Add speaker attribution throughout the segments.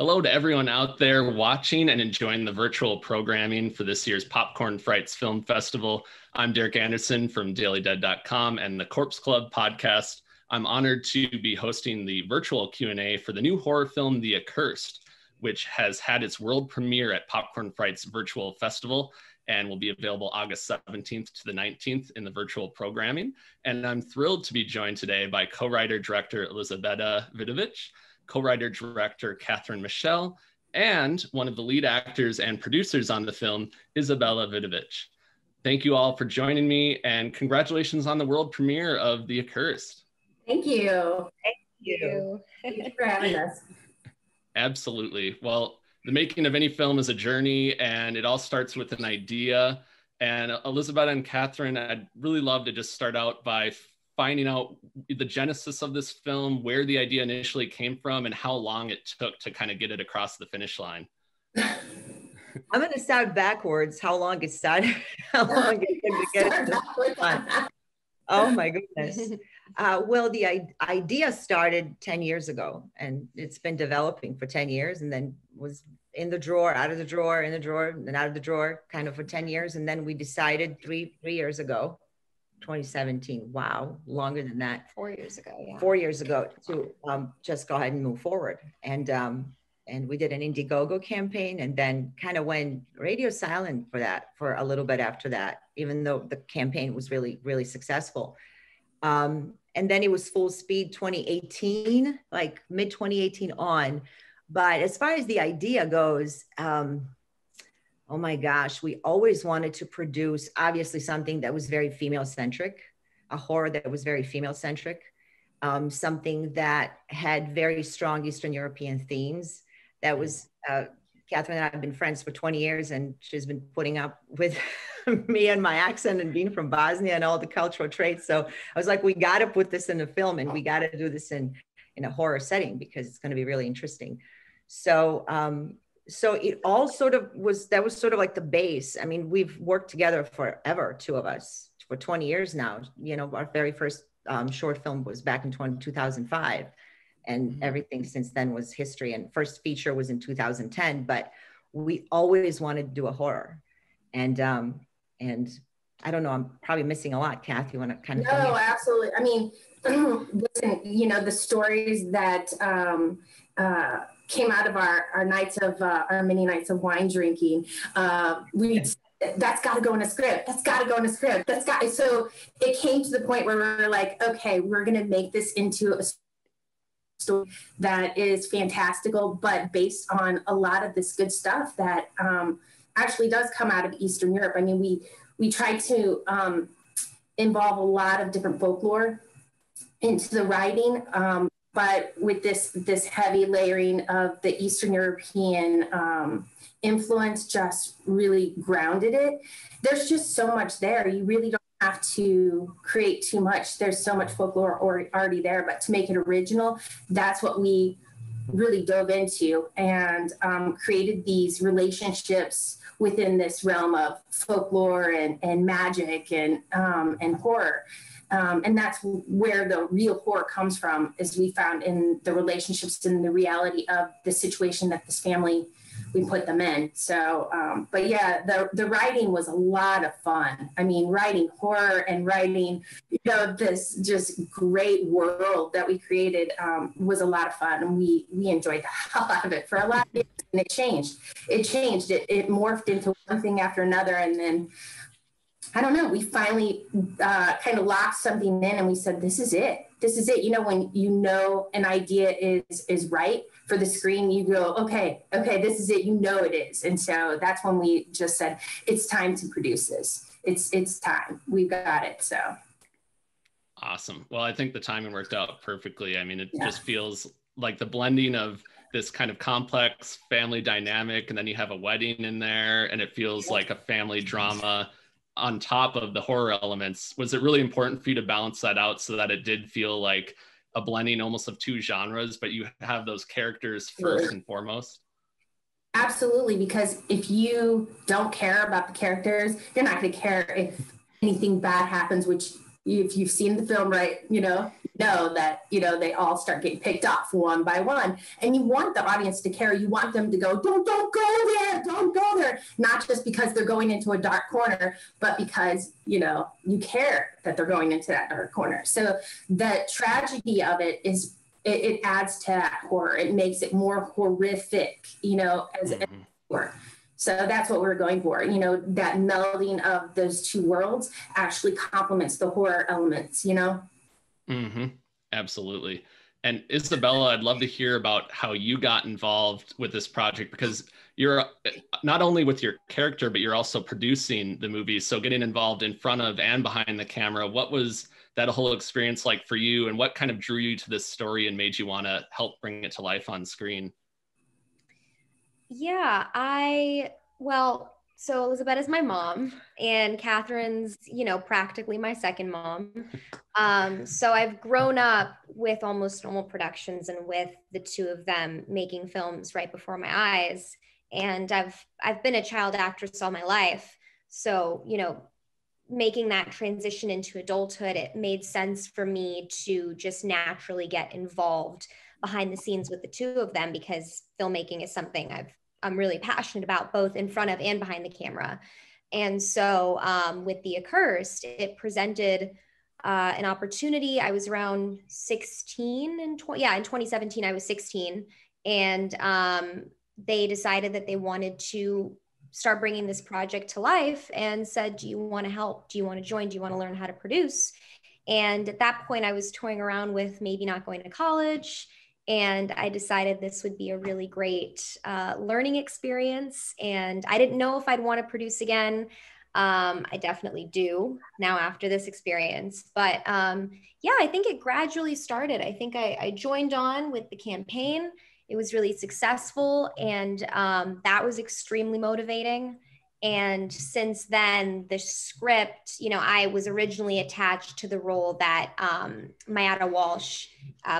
Speaker 1: Hello to everyone out there watching and enjoying the virtual programming for this year's Popcorn Frights Film Festival. I'm Derek Anderson from dailydead.com and the Corpse Club podcast. I'm honored to be hosting the virtual Q&A for the new horror film, The Accursed, which has had its world premiere at Popcorn Frights Virtual Festival and will be available August 17th to the 19th in the virtual programming. And I'm thrilled to be joined today by co-writer-director Elizabeta Vidovic, co-writer-director Kathryn Michelle, and one of the lead actors and producers on the film, Izabela Vidovic. Thank you all for joining me, and congratulations on the world premiere of The Accursed.
Speaker 2: Thank you.
Speaker 3: Thank you.
Speaker 2: Thank you for having us.
Speaker 1: Absolutely. Well, the making of any film is a journey, and it all starts with an idea. And Elizabeth and Kathryn, I'd really love to just start out by finding out the genesis of this film, where the idea initially came from, and how long it took to kind of get it across the finish line.
Speaker 3: I'm going to start backwards. How long it started? How long it took to get it to the finish line? Oh my goodness. Well, the idea started 10 years ago, and it's been developing for 10 years, and then was in the drawer, out of the drawer, in the drawer, and out of the drawer, kind of for 10 years. And then we decided three years ago, 2017. Wow, longer than that.
Speaker 2: 4 years ago, yeah.
Speaker 3: 4 years ago to just go ahead and move forward. And we did an Indiegogo campaign, and then kind of went radio silent for a little bit after that, even though the campaign was really, really successful. And then it was full speed 2018, like mid 2018 on. But as far as the idea goes, oh my gosh, we always wanted to produce obviously something that was very female centric, a horror that was very female centric, something that had very strong Eastern European themes. That was, Kathryn and I have been friends for 20 years, and she's been putting up with me and my accent and being from Bosnia and all the cultural traits. So I was like, we got to put this in a film, and we got to do this in a horror setting because it's going to be really interesting. So, so it all sort of that was sort of like the base. I mean, we've worked together forever, two of us, for 20 years now. You know, our very first short film was back in 2005. And everything since then was history. And first feature was in 2010, but we always wanted to do a horror. And I don't know, I'm probably missing a lot. Kath, you want to kind of?
Speaker 2: No, absolutely. I mean, listen, you know, the stories that came out of our nights of, our mini nights of wine drinking, that's got to go in a script. That's got to go in a script. So it came to the point where we were like, okay, we're going to make this into a story that is fantastical, but based on a lot of this good stuff that actually does come out of Eastern Europe. I mean, we try to involve a lot of different folklore into the writing, but with this heavy layering of the Eastern European influence just really grounded it. There's just so much there. You really don't have to create too much. There's so much folklore already there, but to make it original, that's what we really dove into and created these relationships within this realm of folklore and magic and horror. And that's where the real horror comes from, is we found in the relationships and the reality of the situation that this family, we put them in. So, but yeah, the writing was a lot of fun. I mean, writing horror and writing, you know, this just great world that we created was a lot of fun. And we enjoyed the hell out of it for a lot of years. And it changed. It morphed into one thing after another. And then, I don't know, we finally kind of locked something in, and we said, this is it. This is it. You know, when you know an idea is right for the screen, you go, okay, this is it. You know it is. And so that's when we just said, it's time to produce this. It's time. We've got it. So.
Speaker 1: Awesome. Well, I think the timing worked out perfectly. I mean, it just feels like the blending of this kind of complex family dynamic, and then you have a wedding in there, and it feels like a family drama on top of the horror elements. Was it really important for you to balance that out so that it did feel like a blending almost of two genres, but you have those characters first and foremost?
Speaker 2: Absolutely, because if you don't care about the characters, you're not going to care if anything bad happens, which if you've seen the film, right, know that, they all start getting picked off one by one. And you want the audience to care. You want them to go, don't go there, don't go there. Not just because they're going into a dark corner, but because, you care that they're going into that dark corner. So the tragedy of it is it adds to that horror. It makes it more horrific, as horror. So that's what we're going for. That melding of those two worlds actually complements the horror elements,
Speaker 1: Mm-hmm. Absolutely. And Izabela, I'd love to hear about how you got involved with this project, because you're not only with your character, but you're also producing the movie. So getting involved in front of and behind the camera, what was that whole experience like for you, and what kind of drew you to this story and made you want to help bring it to life on screen?
Speaker 4: Yeah, so Elizabetta's my mom, and Kathryn's, practically my second mom. So I've grown up with Almost Normal Productions and with the two of them making films right before my eyes. And I've been a child actress all my life. So, making that transition into adulthood, it made sense for me to just naturally get involved behind the scenes with the two of them, because filmmaking is something I'm really passionate about, both in front of and behind the camera. And so with the Accursed, it presented an opportunity. I was around 16 in 2017, I was 16. And they decided that they wanted to start bringing this project to life and said, do you want to help? Do you want to join? Do you want to learn how to produce? And at that point, I was toying around with maybe not going to college. And I decided this would be a really great learning experience. And I didn't know if I'd want to produce again. I definitely do now after this experience. But yeah, I think it gradually started. I think I joined on with the campaign. It was really successful. And that was extremely motivating. And since then, the script, I was originally attached to the role that Mayada Walsh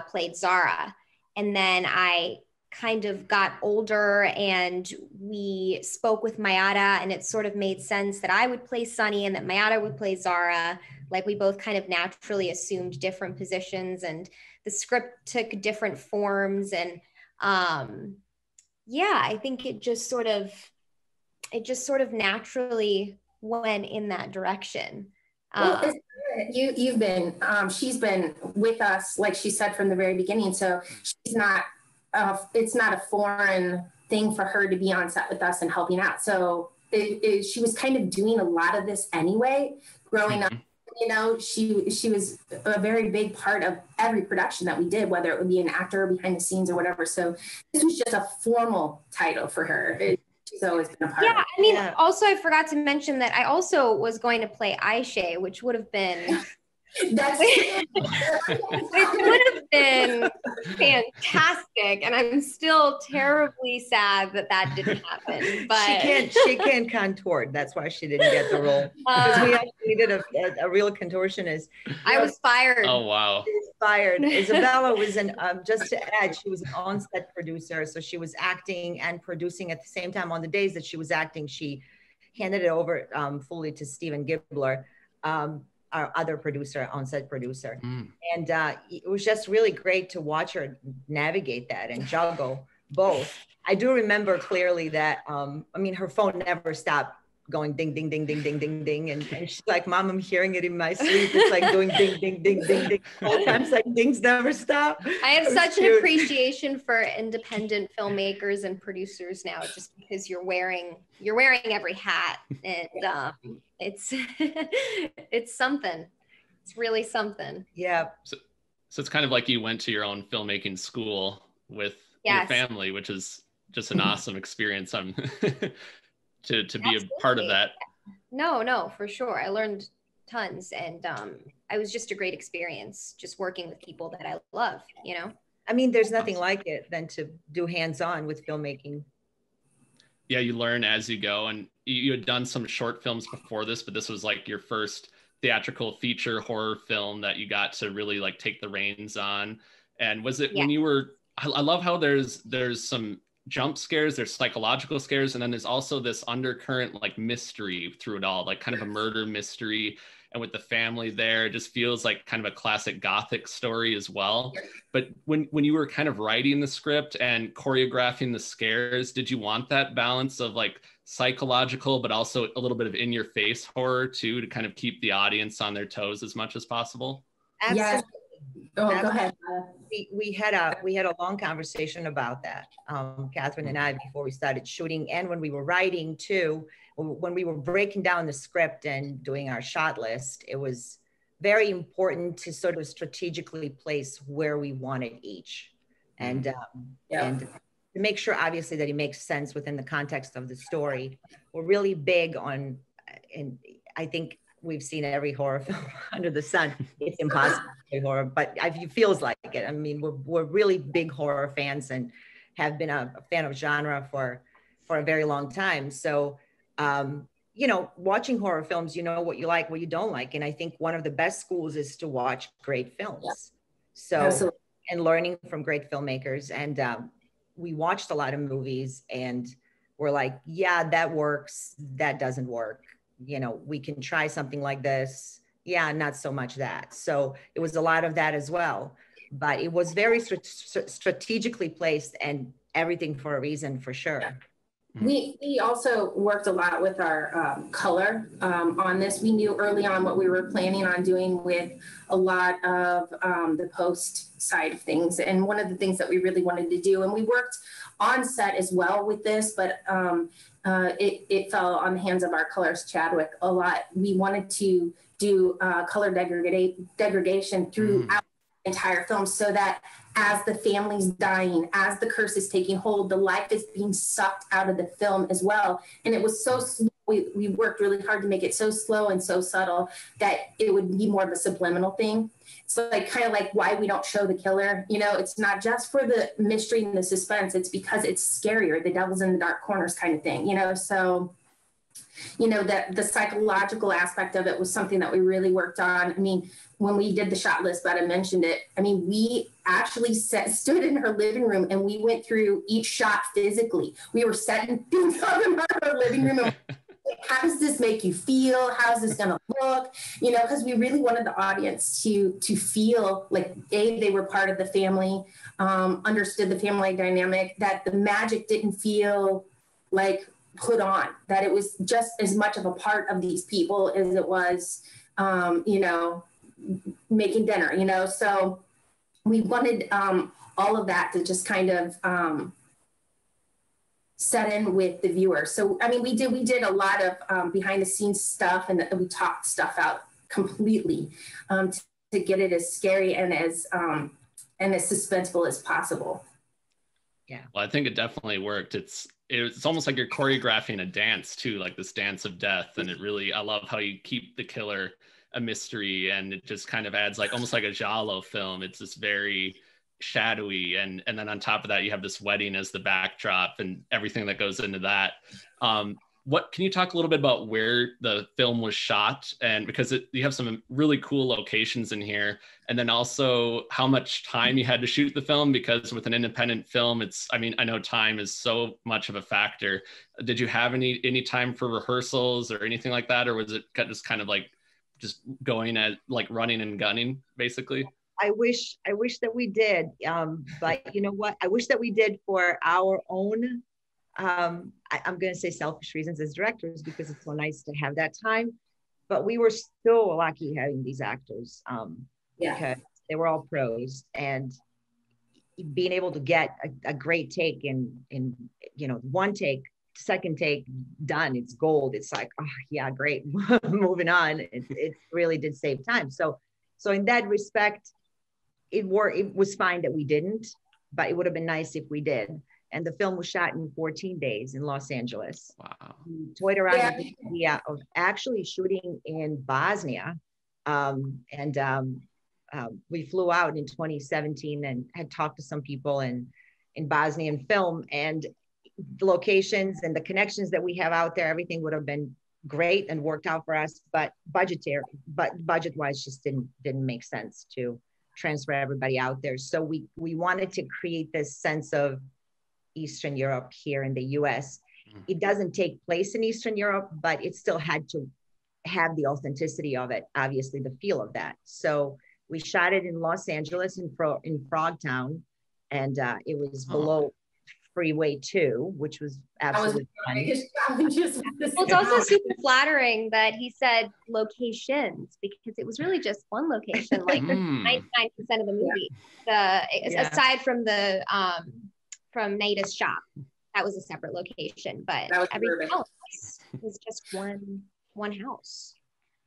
Speaker 4: played Zara. And then I kind of got older and we spoke with Mayada, and it sort of made sense that I would play Sunny and that Mayada would play Zara. Like, we both kind of naturally assumed different positions, and the script took different forms. And yeah, I think it just sort of naturally went in that direction.
Speaker 2: Well, you've been, she's been with us, like she said, from the very beginning. So she's not, it's not a foreign thing for her to be on set with us and helping out. So she was kind of doing a lot of this anyway, growing up. She was a very big part of every production that we did, whether it would be an actor behind the scenes or whatever. So this was just a formal title for her. She's always been a part of it.
Speaker 4: I mean, also I forgot to mention that I also was going to play Aisha, which would have been it would have been fantastic, and I'm still terribly sad that didn't happen. But
Speaker 3: she can't contort. That's why she didn't get the role, because we actually needed a real contortionist.
Speaker 4: I was fired.
Speaker 1: Oh wow!
Speaker 3: She was fired. Izabela was just to add, she was an on-set producer, so she was acting and producing at the same time. On the days that she was acting, she handed it over fully to Stephen Gibbler, our other producer, on-set producer. And it was just really great to watch her navigate that and juggle both. I do remember clearly that, her phone never stopped going ding, ding, ding, ding, ding, ding, ding. And she's like, Mom, I'm hearing it in my sleep. It's like doing ding, ding, ding, ding, ding. All times, like, dings never stop.
Speaker 4: I have such an appreciation for independent filmmakers and producers now, just because you're wearing every hat, and it's it's something. It's really something.
Speaker 3: Yeah.
Speaker 1: So it's kind of like you went to your own filmmaking school with your family, which is just an awesome experience. To be a part of that.
Speaker 4: No, for sure. I learned tons, and I was just a great experience just working with people that I love,
Speaker 3: I mean, there's nothing like it than to do hands-on with filmmaking.
Speaker 1: Yeah, you learn as you go, and you had done some short films before this, but this was like your first theatrical feature horror film that you got to really like take the reins on. And was it when you were, I love how there's some jump scares, there's psychological scares, and then there's also this undercurrent like mystery through it all, like kind of a murder mystery. and with the family there. It just feels like kind of a classic Gothic story as well. But when you were kind of writing the script and choreographing the scares, did you want that balance of like psychological, but also a little bit of in-your-face horror too, to kind of keep the audience on their toes as much as possible?
Speaker 3: Absolutely.
Speaker 2: Yes. Oh, go ahead.
Speaker 3: We had a long conversation about that, Kathryn and I, before we started shooting, and when we were writing too. When we were breaking down the script and doing our shot list, it was very important to sort of strategically place where we wanted each, and to make sure, obviously, that it makes sense within the context of the story. We're really big on, and I think we've seen every horror film under the sun. It's impossible to say horror, but it feels like it. I mean, we're really big horror fans and have been a fan of genre for a very long time. So, you know, watching horror films, you know what you like, what you don't like. And I think one of the best schools is to watch great films. Yeah. So, absolutely. And learning from great filmmakers. And we watched a lot of movies and we're like, yeah, that works. That doesn't work. You know, we can try something like this. Yeah, not so much that. So it was a lot of that as well. But it was very strategically placed and everything for a reason, for sure.
Speaker 2: We also worked a lot with our color on this. We knew early on what we were planning on doing with a lot of the post side of things. And one of the things that we really wanted to do, and we worked on set as well with this, but it fell on the hands of our colorist, Chadwick, a lot. We wanted to do color degradation throughout the entire film, so that as the family's dying, as the curse is taking hold, the life is being sucked out of the film as well. And it was so slow. We worked really hard to make it so slow and so subtle that it would be more of a subliminal thing. So like kind of like why we don't show the killer, you know, it's not just for the mystery and the suspense, it's because it's scarier, the devil's in the dark corners kind of thing, you know. So, you know, that the psychological aspect of it was something that we really worked on. I mean, when we did the shot list, but I mentioned it, I mean, we actually stood in her living room and we went through each shot physically. We were setting things up in her living room. And how does this make you feel? How's this going to look? You know, because we really wanted the audience to feel like they were part of the family, understood the family dynamic, that the magic didn't feel like put on, that it was just as much of a part of these people as it was, you know, making dinner, you know. So we wanted all of that to just kind of set in with the viewer. So, I mean, we did a lot of behind the scenes stuff, and we talked stuff out completely to get it as scary and as suspenseful as possible.
Speaker 1: Yeah. Well, I think it definitely worked. It's almost like you're choreographing a dance too, like this dance of death. And I love how you keep the killer a mystery, and it just kind of adds like almost like a giallo film. It's just very shadowy, and then on top of that you have this wedding as the backdrop and everything that goes into that. What can you talk a little bit about where the film was shot, and because you have some really cool locations in here, and then also how much time you had to shoot the film, because with an independent film, I know time is so much of a factor. Did you have any time for rehearsals or anything like that, or was it just kind of like just going at like running and gunning basically?
Speaker 3: I wish that we did, but you know what? I wish that we did for our own, I'm going to say selfish reasons as directors, because it's so nice to have that time. But we were so lucky having these actors, because they were all pros, and being able to get a great take in you know, one take, second take, done, it's gold. It's like, oh yeah, great, moving on. It really did save time. So in that respect, it was fine that we didn't, but it would have been nice if we did. And the film was shot in 14 days in Los Angeles. Wow. We toyed around with the idea of actually shooting in Bosnia. We flew out in 2017 and had talked to some people in Bosnian film, and the locations and the connections that we have out there, everything would have been great and worked out for us, but budget-wise just didn't make sense to transfer everybody out there. So we wanted to create this sense of Eastern Europe here in the US. It doesn't take place in Eastern Europe, but it still had have the authenticity of it, obviously the feel of that. So we shot it in Los Angeles in Frogtown, and it was below Freeway 2, which was absolutely fun.
Speaker 4: Well, it's also super flattering that he said locations, because it was really just one location, like 99% of the movie. Aside from the from Naida's shop, that was a separate location, but everything else was just one house.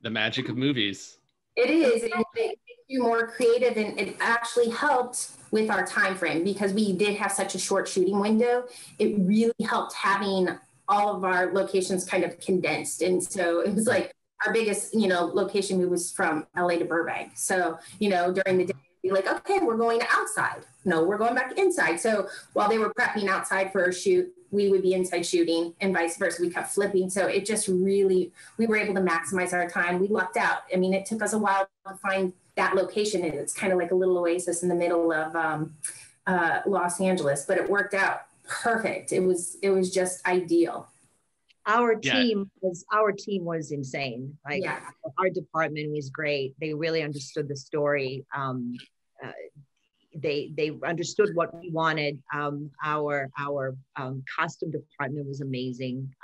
Speaker 1: The magic of movies.
Speaker 2: It is. It makes you more creative, and it actually helped with our time frame because we did have such a short shooting window. It really helped having all of our locations kind of condensed, and so it was like our biggest, location move was from LA to Burbank. So, during the day, we'd be like, okay, we're going outside. No, we're going back inside. So while they were prepping outside for a shoot, we would be inside shooting, and vice versa. We kept flipping. So it just really, we were able to maximize our time. We lucked out. I mean, it took us a while to find that location, and it's kind of like a little oasis in the middle of Los Angeles, but it worked out perfect. It was just ideal.
Speaker 3: Our team was insane. Like our department was great. They really understood the story. They understood what we wanted. Our costume department was amazing.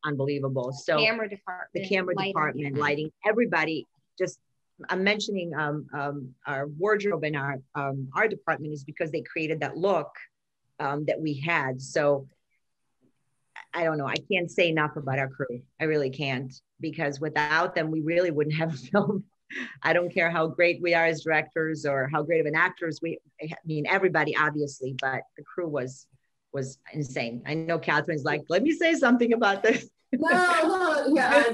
Speaker 3: Unbelievable. So the camera department, lighting, everybody. Just I'm mentioning our wardrobe in our department is because they created that look that we had. So I don't know. I can't say enough about our crew. I really can't, because without them, we really wouldn't have a film. I don't care how great we are as directors or how great of an actors everybody obviously, but the crew was insane. I know Kathryn's like, let me say something about this.
Speaker 2: No, yeah,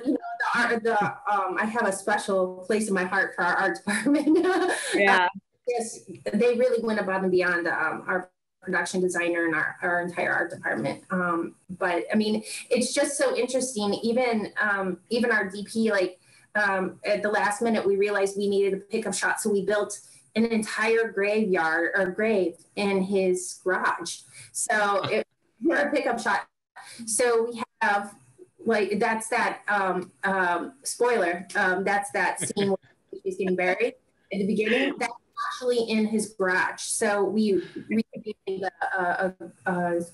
Speaker 2: I have a special place in my heart for our art department.
Speaker 3: Yeah,
Speaker 2: yes, they really went above and beyond our production designer and our entire art department. But I mean, it's just so interesting. Even our DP, like at the last minute, we realized we needed a pickup shot, so we built an entire grave in his garage. So we're a pickup shot. So we have that's that spoiler. That's that scene where he's getting buried at the beginning. That's actually in his garage. So we made a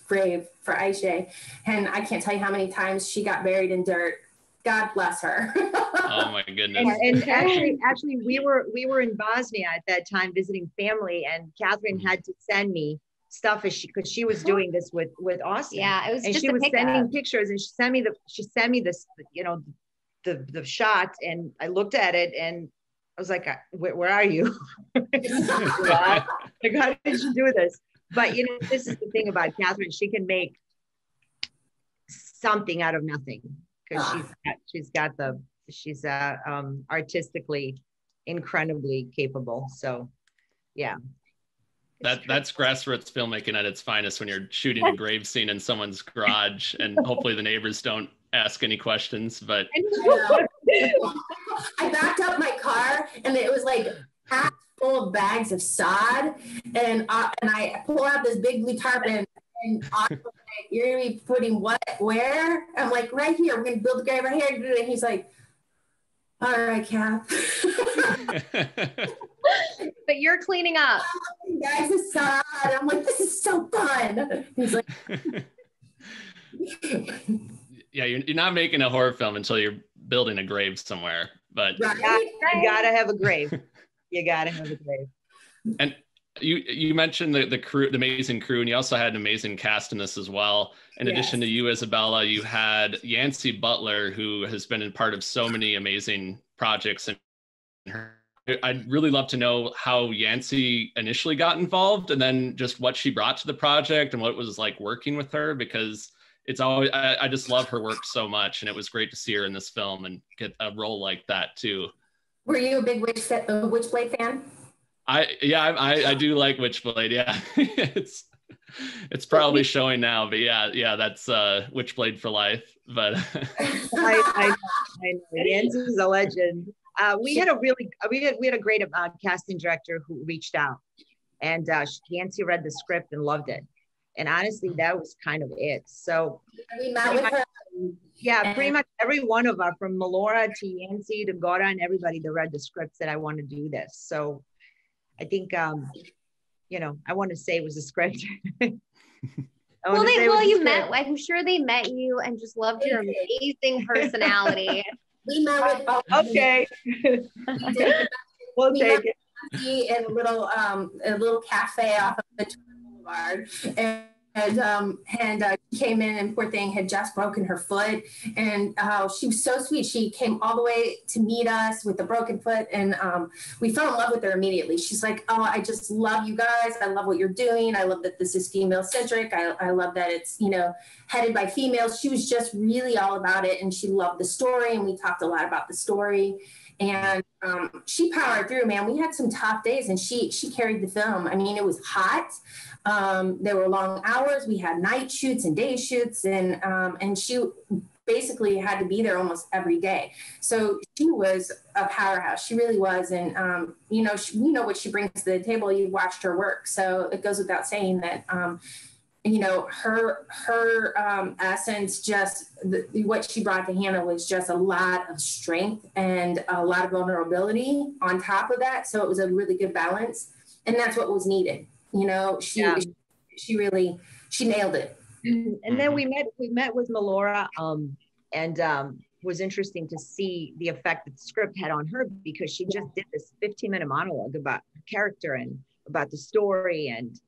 Speaker 2: grave for Aisha, and I can't tell you how many times she got buried in dirt. God bless her.
Speaker 1: Oh my goodness.
Speaker 3: And actually we were in Bosnia at that time visiting family, and Kathryn had to send me stuff because she was doing this with Austin.
Speaker 4: Yeah, it was, and just
Speaker 3: she was sending pictures, and she sent me this, the shot, and I looked at it and I was like, where are you? Like, how did you do this? But this is the thing about Kathryn. She can make something out of nothing, because she's artistically incredibly capable. So yeah.
Speaker 1: That's grassroots filmmaking at its finest, when you're shooting a grave scene in someone's garage, and hopefully the neighbors don't ask any questions. But
Speaker 2: I backed up my car, and it was like packed full of bags of sod, and I pull out this big blue tarp, and like, you're gonna be putting what where? I'm like, right here. We're gonna build the grave right here. And he's like, all right, Kath.
Speaker 4: But you're cleaning up.
Speaker 2: Bags of sod. I'm like, this is so fun. He's like,
Speaker 1: yeah, you're not making a horror film until you're building a grave somewhere. But
Speaker 3: you gotta have a grave. You gotta have a grave.
Speaker 1: And you mentioned the crew, the amazing crew, and you also had an amazing cast in this as well. In addition to you, Izabela, you had Yancy Butler, who has been a part of so many amazing projects. And I'd really love to know how Yancy initially got involved, and then just what she brought to the project and what it was like working with her, because it's always, I just love her work so much, and it was great to see her in this film and get a role like that too.
Speaker 2: Were you a big Witchblade fan?
Speaker 3: I
Speaker 1: do like Witchblade. Yeah, it's probably showing now, but yeah, that's Witchblade for life. But
Speaker 3: I know Yancy's a legend. We had a great casting director who reached out, and Yancy read the script and loved it. And honestly, that was kind of it. So
Speaker 2: we met with her.
Speaker 3: Yeah, pretty much every one of us, from Melora to Yancy to Gora and everybody that read the scripts, that I want to do this. So I think, you know, I want to say it was a script.
Speaker 4: I'm sure they met you and just loved your amazing personality.
Speaker 2: We met with
Speaker 3: okay. We'll take it.
Speaker 2: In a little cafe off of the Boulevard, and she came in, and poor thing had just broken her foot, and she was so sweet. She came all the way to meet us with a broken foot, and we fell in love with her immediately. She's like, oh, I just love you guys. I love what you're doing. I love that this is female centric. I love that it's, you know, headed by females. She was just really all about it, and she loved the story, and we talked a lot about the story. And she powered through, man. We had some tough days, and she carried the film. I mean, it was hot. There were long hours. We had night shoots and day shoots, and she basically had to be there almost every day. So she was a powerhouse. She really was. And, you know what she brings to the table. You watched her work. So it goes without saying that, you know, her essence, just what she brought to Hannah was just a lot of strength and a lot of vulnerability on top of that. So it was a really good balance, and that's what was needed. You know, she really nailed it.
Speaker 3: And then we met with Melora, and was interesting to see the effect that the script had on her, because she just did this 15-minute monologue about her character and about the story and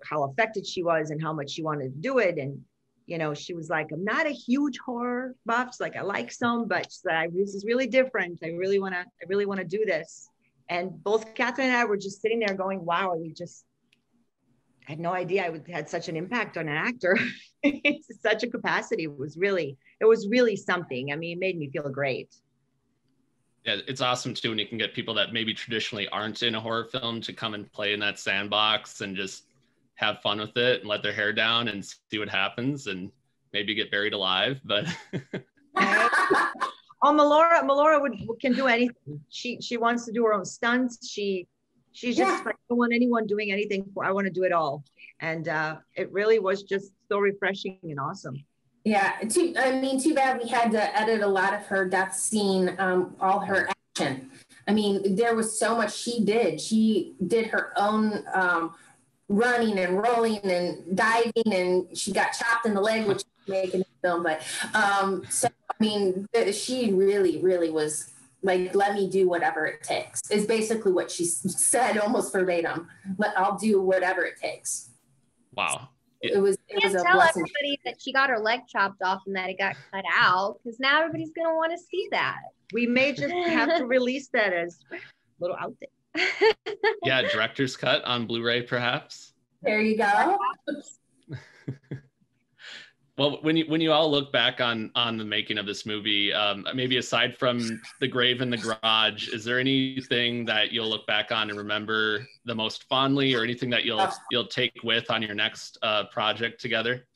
Speaker 3: how affected she was and how much she wanted to do it. And, you know, she was like, I'm not a huge horror buff. She's like, I like some, but she's like, this is really different. I really want to do this. And both Kathryn and I were just sitting there going, wow, I had no idea I had such an impact on an actor. It's such a capacity. It was really something. I mean, it made me feel great.
Speaker 1: Yeah, it's awesome too when you can get people that maybe traditionally aren't in a horror film to come and play in that sandbox and just have fun with it and let their hair down and see what happens and maybe get buried alive. But
Speaker 3: oh, Melora can do anything. She wants to do her own stunts. She's just like, I don't want anyone doing anything I want to do it all. And it really was just so refreshing and awesome.
Speaker 2: Yeah, too bad we had to edit a lot of her death scene, all her action. I mean, there was so much she did. She did her own running and rolling and diving, and she got chopped in the leg, which making the film. But so I mean, she really, really was like, let me do whatever it takes. Is basically what she said, almost verbatim. I'll do whatever it takes.
Speaker 1: Wow.
Speaker 2: It was
Speaker 4: a blessing. Tell everybody that she got her leg chopped off and that it got cut out, because now everybody's gonna want to see that.
Speaker 3: We may just have to release that as a little out there.
Speaker 1: Yeah, director's cut on Blu-ray, perhaps.
Speaker 2: There you go.
Speaker 1: Well, when you all look back on the making of this movie, maybe aside from the grave in the garage, is there anything that you'll look back on and remember the most fondly, or anything that you'll take with on your next project together?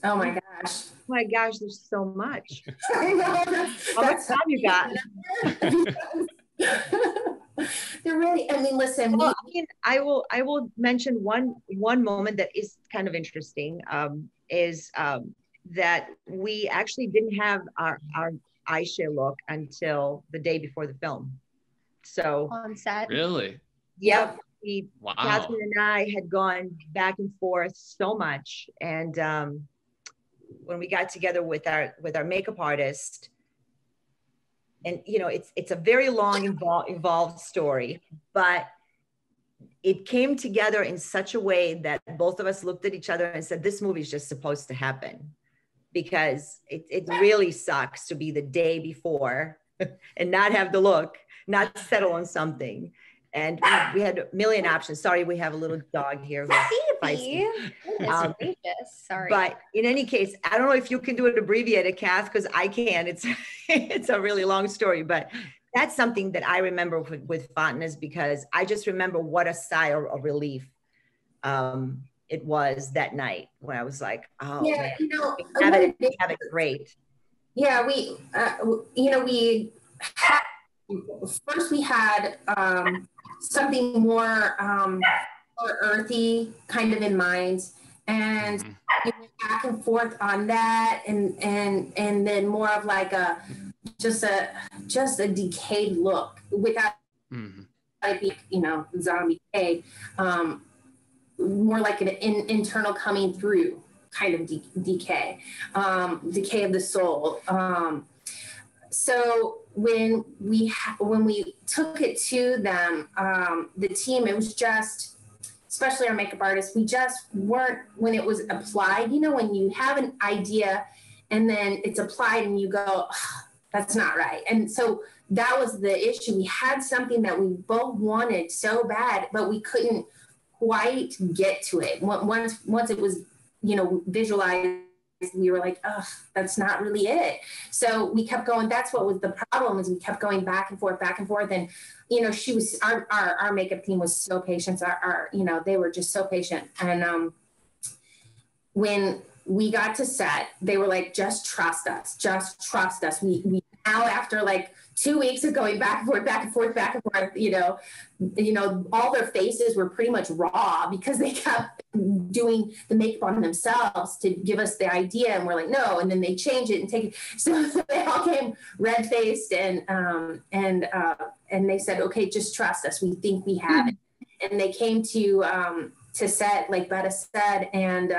Speaker 2: Oh my gosh!
Speaker 3: Oh my gosh! There's so much.
Speaker 2: I know.
Speaker 3: How much time you got?
Speaker 2: They're really. I mean, listen.
Speaker 3: Well, I will mention one moment that is kind of interesting. Is that we actually didn't have our Aisha look until the day before the film. So
Speaker 4: on set.
Speaker 1: Really?
Speaker 3: Yep.
Speaker 1: Wow.
Speaker 3: Kathryn and I had gone back and forth so much, and when we got together with our makeup artist, and you know, it's a very long involved story, but it came together in such a way that both of us looked at each other and said, this movie is just supposed to happen, because it really sucks to be the day before and not have the look, not settle on something. And we had a million options. Sorry, we have a little dog here.
Speaker 4: Sorry.
Speaker 3: But in any case, I don't know if you can do it abbreviated, Kath, because I can. It's a really long story, but that's something that I remember with Fontaines, because I just remember what a sigh of relief it was that night when I was like, oh,
Speaker 2: yeah,
Speaker 3: man,
Speaker 2: you know,
Speaker 3: have it great.
Speaker 2: Yeah, we had, first we had something more earthy kind of in mind, And we went back and forth on that, and then more of like just a decayed look without it being, you know, zombie decay, more like an internal coming through kind of decay of the soul. So when we took it to them, the team, it was just, especially our makeup artists, we just weren't, when it was applied, you know, when you have an idea and then it's applied and you go, oh, that's not right. And so that was the issue. We had something that we both wanted so bad, but we couldn't quite get to it. Once it was, you know, visualized, we were like, oh, that's not really it. So we kept going. That's what was the problem, is we kept going back and forth. And, you know, she was, our makeup team was so patient. You know, they were just so patient. And when we got to set, they were like, just trust us. We now, after like 2 weeks of going back and forth, you know, all their faces were pretty much raw because they kept doing the makeup on themselves to give us the idea. And we're like, no. And then they change it and take it. So they all came red faced and they said, okay, just trust us. We think we have it. And they came to set, like Betta said, and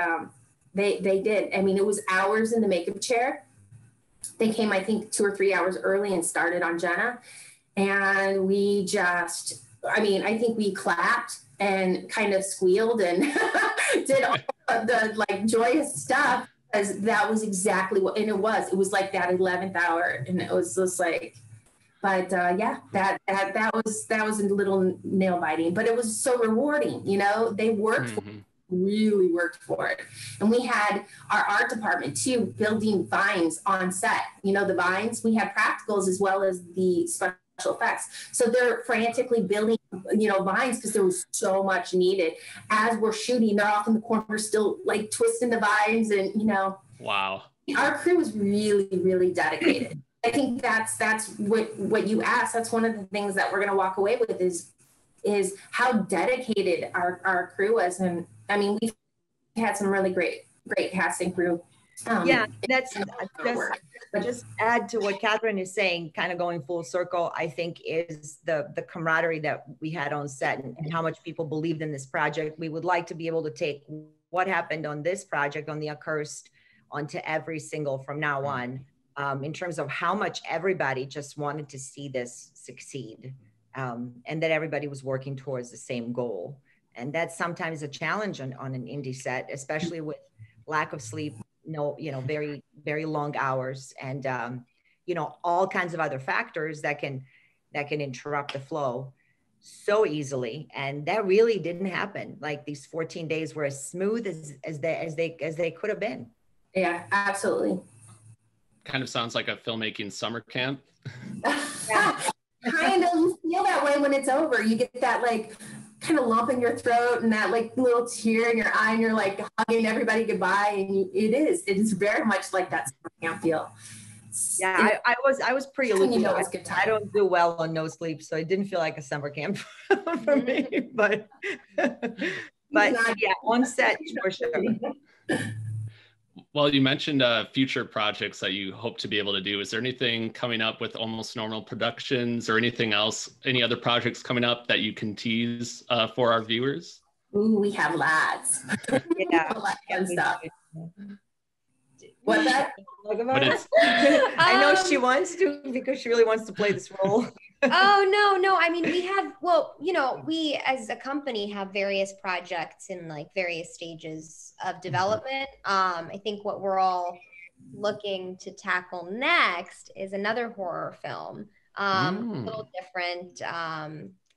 Speaker 2: they did. I mean, it was hours in the makeup chair. They came, I think, 2 or 3 hours early and started on Jenna. And we just, I mean, I think we clapped and kind of squealed and did all of the like joyous stuff, because that was exactly what, and it was like that 11th hour. And it was just like, but yeah, that was a little nail biting, but it was so rewarding. You know, they worked really worked for it. And we had our art department too, building vines on set. You know, the vines, we had practicals as well as the special effects. So they're frantically building, you know, vines because there was so much needed. As we're shooting, they're off in the corner still like twisting the vines, and, you know. Wow. Our crew was really, really dedicated. I think that's what you asked. That's one of the things that we're going to walk away with is how dedicated our crew was. And I mean, we've had some really great casting crew.
Speaker 3: Yeah, that's just add to what Kathryn is saying, kind of going full circle, I think, is the camaraderie that we had on set and how much people believed in this project. We would like to be able to take what happened on this project, on the Accursed, onto every single from now on, in terms of how much everybody just wanted to see this succeed, and that everybody was working towards the same goal. And that's sometimes a challenge on an indie set, especially with lack of sleep, very, very long hours, and all kinds of other factors that can interrupt the flow so easily. And that really didn't happen. Like, these 14 days were as smooth as they could have been.
Speaker 2: Yeah, absolutely.
Speaker 1: Kind of sounds like a filmmaking summer camp.
Speaker 2: Yeah. Kind of, you feel that way when it's over. You get that like kind of lump in your throat and that like little tear in your eye, and you're like hugging everybody goodbye. And it is very much like that summer camp feel.
Speaker 3: Yeah, I was pretty lucky.
Speaker 2: You know, it's good time.
Speaker 3: I don't do well on no sleep, so it didn't feel like a summer camp for me. But yeah, on set for sure.
Speaker 1: Well, you mentioned future projects that you hope to be able to do. Is there anything coming up with Almost Normal Productions, or anything else, any other projects coming up that you can tease for our viewers?
Speaker 2: Ooh, we have lots.
Speaker 3: Yeah.
Speaker 2: A lot of fun stuff. What's that?
Speaker 3: I know she wants to, because she really wants to play this role.
Speaker 4: Oh, no. I mean, we as a company have various projects in like various stages of development. I think what we're all looking to tackle next is another horror film. A little different.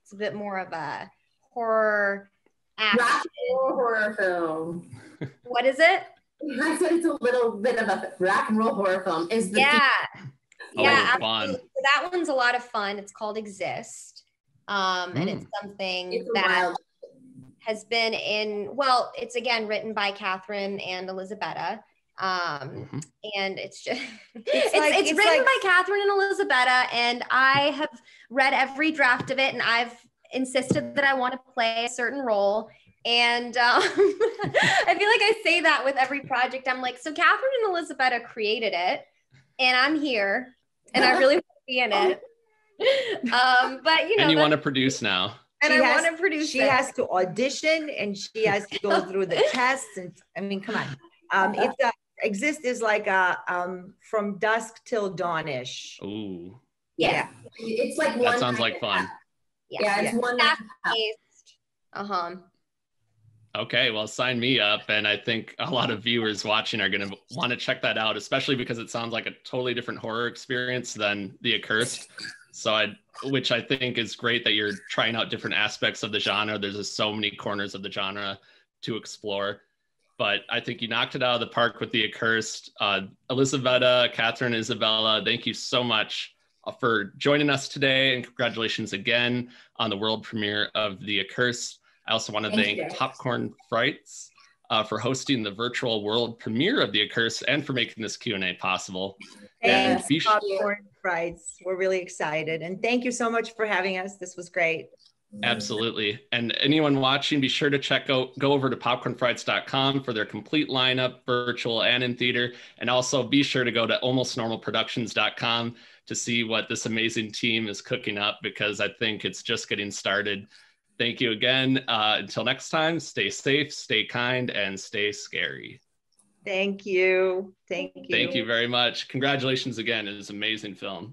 Speaker 4: It's a bit more of a horror action.
Speaker 2: Horror film.
Speaker 4: What is it?
Speaker 2: I said it's a little bit of a rock and roll horror film.
Speaker 4: Yeah,
Speaker 1: fun.
Speaker 4: So that one's a lot of fun. It's called Exist, and it's something that has been it's again written by Kathryn and Elizabeta, and it's just it's written by Kathryn and Elizabeta, and I have read every draft of it, and I've insisted that I want to play a certain role. And I feel like I say that with every project. I'm like, so Kathryn and Elizabeta created it, and I'm here, and I really want to be in it. But you know,
Speaker 1: and you want to produce now.
Speaker 4: And I want to produce.
Speaker 3: She has to audition, and she has to go through the tests. And I mean, come on. It's Exist is like from dusk till dawn-ish.
Speaker 1: Ooh.
Speaker 2: Yeah. It's like
Speaker 1: that sounds like fun.
Speaker 2: Yeah, it's one.
Speaker 1: Okay, well, sign me up. And I think a lot of viewers watching are going to want to check that out, especially because it sounds like a totally different horror experience than The Accursed. Which I think is great that you're trying out different aspects of the genre. There's just so many corners of the genre to explore. But I think you knocked it out of the park with The Accursed. Elizabeta, Kathryn, Izabela, thank you so much for joining us today. And congratulations again on the world premiere of The Accursed. I also want to thank Popcorn Frights for hosting the virtual world premiere of The Accursed and for making this Q&A possible.
Speaker 3: Thanks, Popcorn Frights. We're really excited. And thank you so much for having us. This was great.
Speaker 1: Absolutely. And anyone watching, be sure to go over to popcornfrights.com for their complete lineup, virtual and in theater. And also be sure to go to almostnormalproductions.com to see what this amazing team is cooking up, because I think it's just getting started. Thank you again. Until next time, stay safe, stay kind, and stay scary.
Speaker 3: Thank you. Thank you.
Speaker 1: Thank you very much. Congratulations again. It is an amazing film.